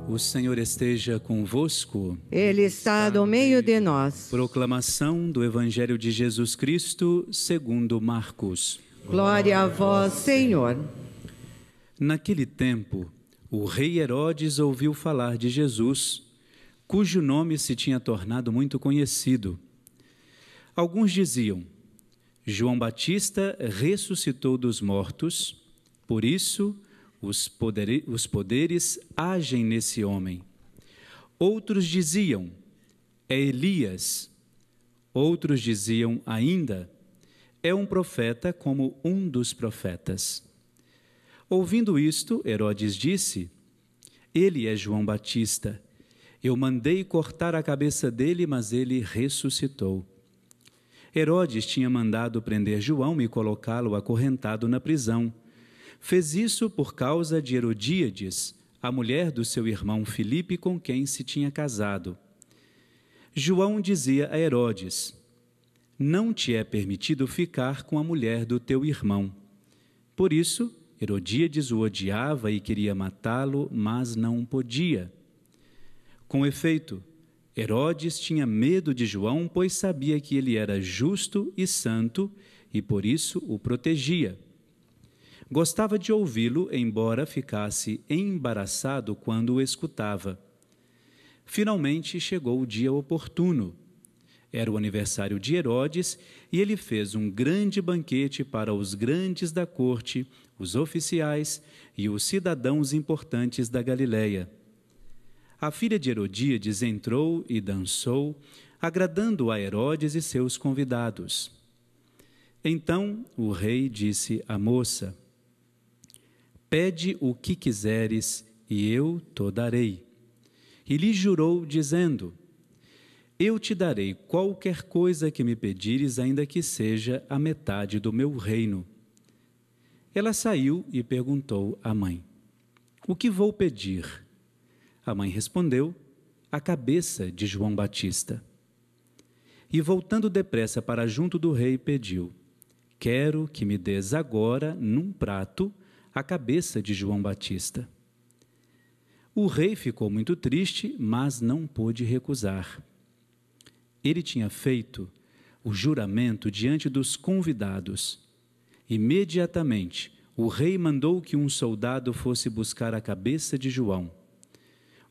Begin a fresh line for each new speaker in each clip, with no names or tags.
O Senhor esteja convosco.
Ele está no meio de nós.
Proclamação do Evangelho de Jesus Cristo segundo Marcos.
Glória a vós, Senhor.
Naquele tempo, o rei Herodes ouviu falar de Jesus, cujo nome se tinha tornado muito conhecido. Alguns diziam: João Batista ressuscitou dos mortos, por isso os poderes agem nesse homem. Outros diziam: é Elias. Outros diziam ainda: é um profeta como um dos profetas. Ouvindo isto, Herodes disse: ele é João Batista. Eu mandei cortar a cabeça dele, mas ele ressuscitou. Herodes tinha mandado prender João e colocá-lo acorrentado na prisão. Fez isso por causa de Herodíades, a mulher do seu irmão Filipe, com quem se tinha casado. João dizia a Herodes: não te é permitido ficar com a mulher do teu irmão. Por isso, Herodíades o odiava e queria matá-lo, mas não podia. Com efeito, Herodes tinha medo de João, pois sabia que ele era justo e santo e por isso o protegia. Gostava de ouvi-lo, embora ficasse embaraçado quando o escutava. Finalmente chegou o dia oportuno. Era o aniversário de Herodes e ele fez um grande banquete para os grandes da corte, os oficiais e os cidadãos importantes da Galileia. A filha de Herodíades entrou e dançou, agradando a Herodes e seus convidados. Então o rei disse à moça: pede o que quiseres e eu te darei. E lhe jurou, dizendo: eu te darei qualquer coisa que me pedires, ainda que seja a metade do meu reino. Ela saiu e perguntou à mãe: o que vou pedir? A mãe respondeu: a cabeça de João Batista. E voltando depressa para junto do rei, pediu: quero que me des agora, num prato, a cabeça de João Batista. O rei ficou muito triste, mas não pôde recusar. Ele tinha feito o juramento diante dos convidados. Imediatamente, o rei mandou que um soldado fosse buscar a cabeça de João.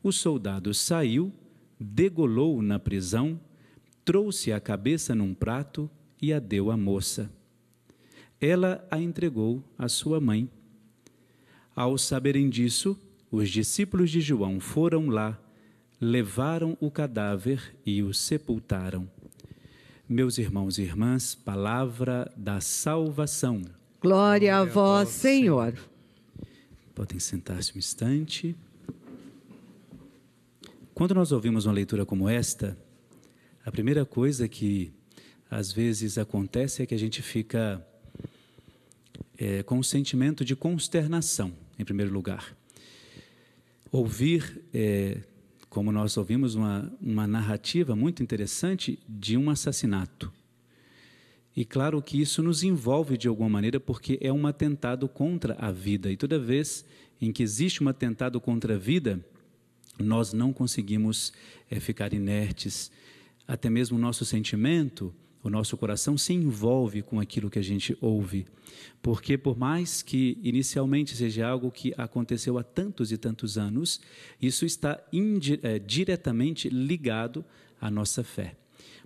O soldado saiu, degolou-o na prisão, trouxe a cabeça num prato e a deu à moça. Ela a entregou à sua mãe. Ao saberem disso, os discípulos de João foram lá, levaram o cadáver e o sepultaram. Meus irmãos e irmãs, palavra da salvação.
Glória a vós, Senhor.
Podem sentar-se um instante. Quando nós ouvimos uma leitura como esta, a primeira coisa que às vezes acontece é que a gente fica com um sentimento de consternação, em primeiro lugar. Ouvir, como nós ouvimos, uma narrativa muito interessante de um assassinato. E claro que isso nos envolve de alguma maneira, porque é um atentado contra a vida. E toda vez em que existe um atentado contra a vida, nós não conseguimos ficar inertes. Até mesmo o nosso sentimento, o nosso coração se envolve com aquilo que a gente ouve. Porque por mais que inicialmente seja algo que aconteceu há tantos e tantos anos, isso está diretamente ligado à nossa fé.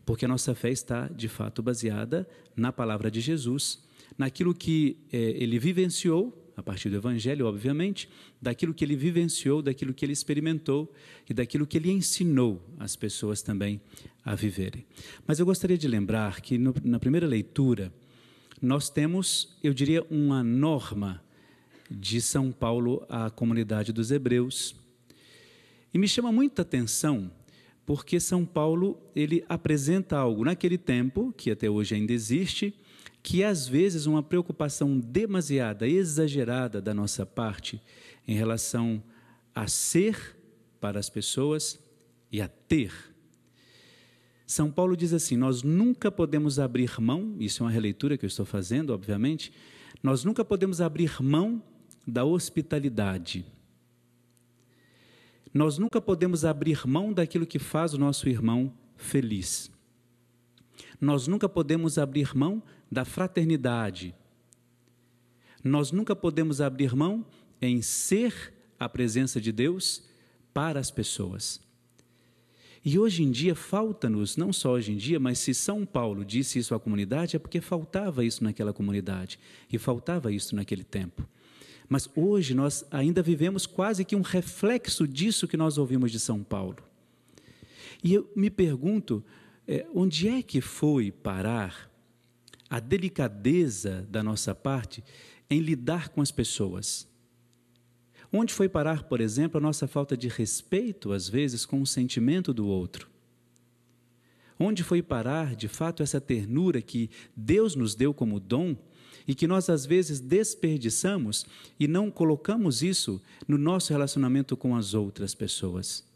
Porque a nossa fé está, de fato, baseada na palavra de Jesus, naquilo que ele vivenciou, a partir do Evangelho, obviamente, daquilo que ele vivenciou, daquilo que ele experimentou e daquilo que ele ensinou as pessoas também a viverem. Mas eu gostaria de lembrar que na primeira leitura nós temos, eu diria, uma norma de São Paulo à comunidade dos Hebreus. E me chama muita atenção porque São Paulo ele apresenta algo naquele tempo, que até hoje ainda existe, que às vezes uma preocupação demasiada, exagerada da nossa parte em relação a ser para as pessoas e a ter. São Paulo diz assim: nós nunca podemos abrir mão, isso é uma releitura que eu estou fazendo, obviamente, nós nunca podemos abrir mão da hospitalidade. Nós nunca podemos abrir mão daquilo que faz o nosso irmão feliz. Nós nunca podemos abrir mão da fraternidade. Nós nunca podemos abrir mão em ser a presença de Deus para as pessoas. E hoje em dia falta-nos, não só hoje em dia, mas se São Paulo disse isso à comunidade, é porque faltava isso naquela comunidade e faltava isso naquele tempo. Mas hoje nós ainda vivemos quase que um reflexo disso que nós ouvimos de São Paulo. E eu me pergunto, onde é que foi parar a delicadeza da nossa parte em lidar com as pessoas? Onde foi parar, por exemplo, a nossa falta de respeito, às vezes, com o sentimento do outro? Onde foi parar, de fato, essa ternura que Deus nos deu como dom e que nós, às vezes, desperdiçamos e não colocamos isso no nosso relacionamento com as outras pessoas?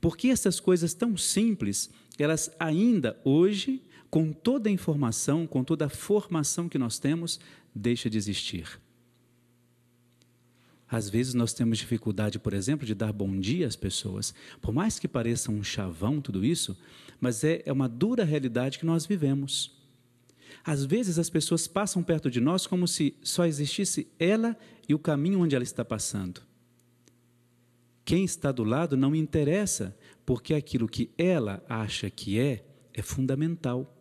Porque essas coisas tão simples, elas ainda hoje, com toda a informação, com toda a formação que nós temos, deixam de existir. Às vezes nós temos dificuldade, por exemplo, de dar bom dia às pessoas. Por mais que pareça um chavão tudo isso, mas é uma dura realidade que nós vivemos. Às vezes as pessoas passam perto de nós como se só existisse ela e o caminho onde ela está passando. Quem está do lado não me interessa, porque aquilo que ela acha que é fundamental.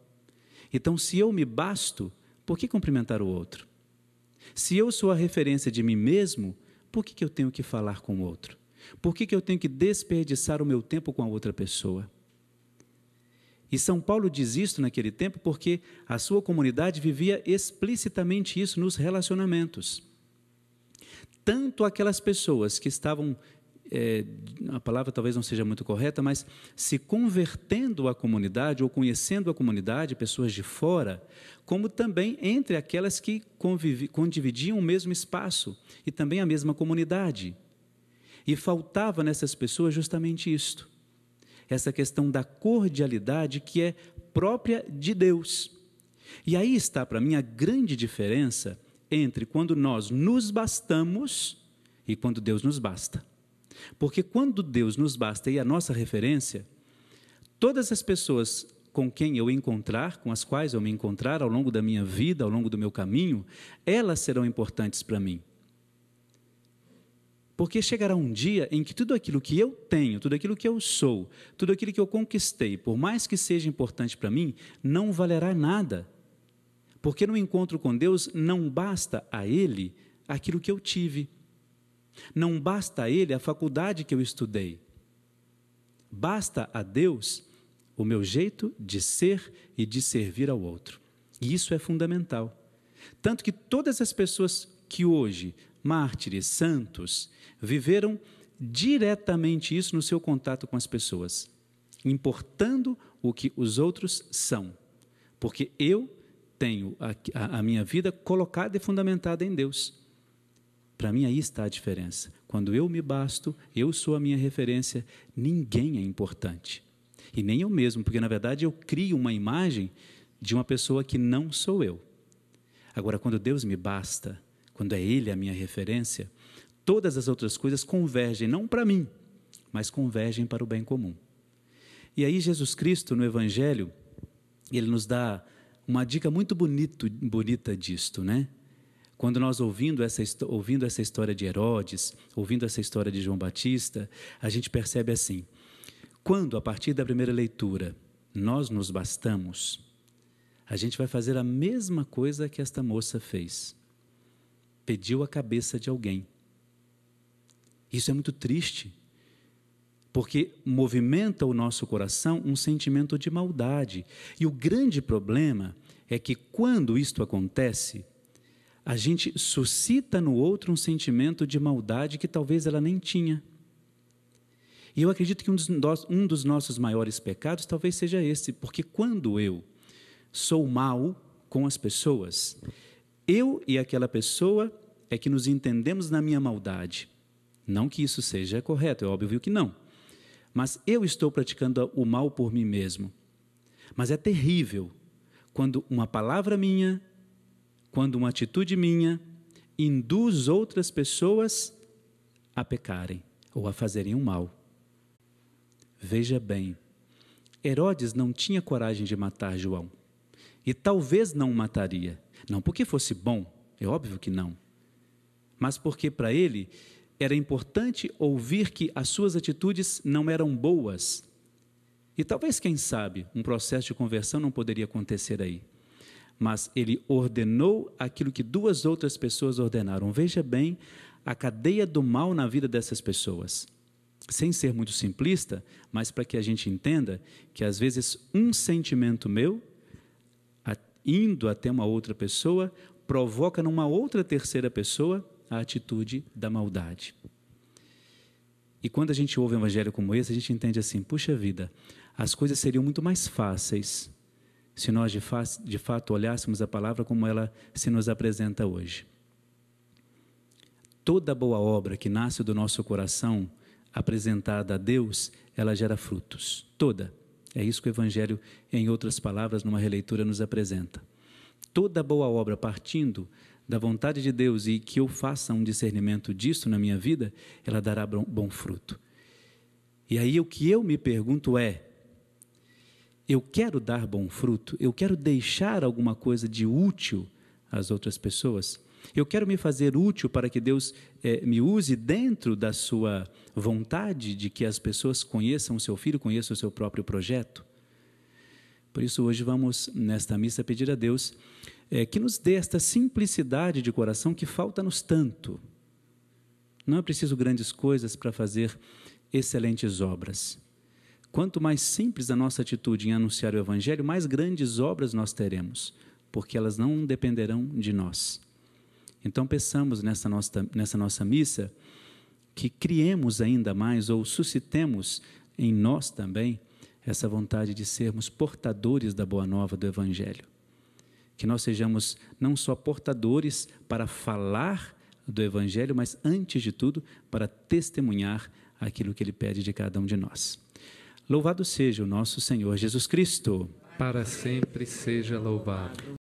Então, se eu me basto, por que cumprimentar o outro? Se eu sou a referência de mim mesmo, por que eu tenho que falar com o outro? Por que eu tenho que desperdiçar o meu tempo com a outra pessoa? E São Paulo diz isso naquele tempo porque a sua comunidade vivia explicitamente isso nos relacionamentos. Tanto aquelas pessoas que estavam, a palavra talvez não seja muito correta, mas se convertendo à comunidade ou conhecendo a comunidade, pessoas de fora, como também entre aquelas que condividiam o mesmo espaço e também a mesma comunidade. E faltava nessas pessoas justamente isto, essa questão da cordialidade que é própria de Deus. E aí está, para mim, a grande diferença entre quando nós nos bastamos e quando Deus nos basta. Porque quando Deus nos basta e a nossa referência, todas as pessoas com quem eu encontrar, com as quais eu me encontrar ao longo da minha vida, ao longo do meu caminho, elas serão importantes para mim. Porque chegará um dia em que tudo aquilo que eu tenho, tudo aquilo que eu sou, tudo aquilo que eu conquistei, por mais que seja importante para mim, não valerá nada. Porque no encontro com Deus não basta a Ele aquilo que eu tive. Não basta a Ele a faculdade que eu estudei. Basta a Deus o meu jeito de ser e de servir ao outro. E isso é fundamental. Tanto que todas as pessoas que hoje, mártires, santos, viveram diretamente isso no seu contato com as pessoas, importando o que os outros são. Porque eu tenho a minha vida colocada e fundamentada em Deus. Para mim, aí está a diferença. Quando eu me basto, eu sou a minha referência, ninguém é importante. E nem eu mesmo, porque, na verdade, eu crio uma imagem de uma pessoa que não sou eu. Agora, quando Deus me basta, quando é Ele a minha referência, todas as outras coisas convergem, não para mim, mas convergem para o bem comum. E aí, Jesus Cristo, no Evangelho, Ele nos dá uma dica muito bonita disto, né? Quando nós ouvindo essa história de Herodes, ouvindo essa história de João Batista, a gente percebe assim, quando a partir da primeira leitura nós nos bastamos, a gente vai fazer a mesma coisa que esta moça fez. Pediu a cabeça de alguém. Isso é muito triste, porque movimenta o nosso coração um sentimento de maldade. E o grande problema é que quando isto acontece, a gente suscita no outro um sentimento de maldade que talvez ela nem tinha. E eu acredito que um dos nossos maiores pecados talvez seja esse, porque quando eu sou mau com as pessoas, eu e aquela pessoa é que nos entendemos na minha maldade. Não que isso seja correto, é óbvio que não. Mas eu estou praticando o mal por mim mesmo. Mas é terrível quando uma palavra minha, quando uma atitude minha induz outras pessoas a pecarem, ou a fazerem o mal. Veja bem, Herodes não tinha coragem de matar João. E talvez não o mataria. Não porque fosse bom, é óbvio que não. Mas porque para ele era importante ouvir que as suas atitudes não eram boas. E talvez, quem sabe, um processo de conversão não poderia acontecer aí. Mas ele ordenou aquilo que 2 outras pessoas ordenaram. Veja bem a cadeia do mal na vida dessas pessoas. Sem ser muito simplista, mas para que a gente entenda que às vezes um sentimento meu, indo até uma outra pessoa, provoca numa outra terceira pessoa a atitude da maldade. E quando a gente ouve um evangelho como esse, a gente entende assim, puxa vida, as coisas seriam muito mais fáceis se nós de fato olhássemos a palavra como ela se nos apresenta hoje. Toda boa obra que nasce do nosso coração, apresentada a Deus, ela gera frutos. Toda. É isso que o evangelho, em outras palavras, numa releitura, nos apresenta. Toda boa obra partindo da vontade de Deus e que eu faça um discernimento disso na minha vida, ela dará bom fruto. E aí o que eu me pergunto é, eu quero dar bom fruto? Eu quero deixar alguma coisa de útil às outras pessoas? Eu quero me fazer útil para que Deus me use dentro da sua vontade de que as pessoas conheçam o seu filho, conheçam o seu próprio projeto? Por isso hoje vamos, nesta missa, pedir a Deus que nos dê esta simplicidade de coração que falta-nos tanto. Não é preciso grandes coisas para fazer excelentes obras. Quanto mais simples a nossa atitude em anunciar o Evangelho, mais grandes obras nós teremos, porque elas não dependerão de nós. Então peçamos nessa nossa missa que criemos ainda mais ou suscitemos em nós também essa vontade de sermos portadores da boa nova do Evangelho. Que nós sejamos não só portadores para falar do Evangelho, mas antes de tudo para testemunhar aquilo que Ele pede de cada um de nós. Louvado seja o nosso Senhor Jesus Cristo.
Para sempre seja louvado.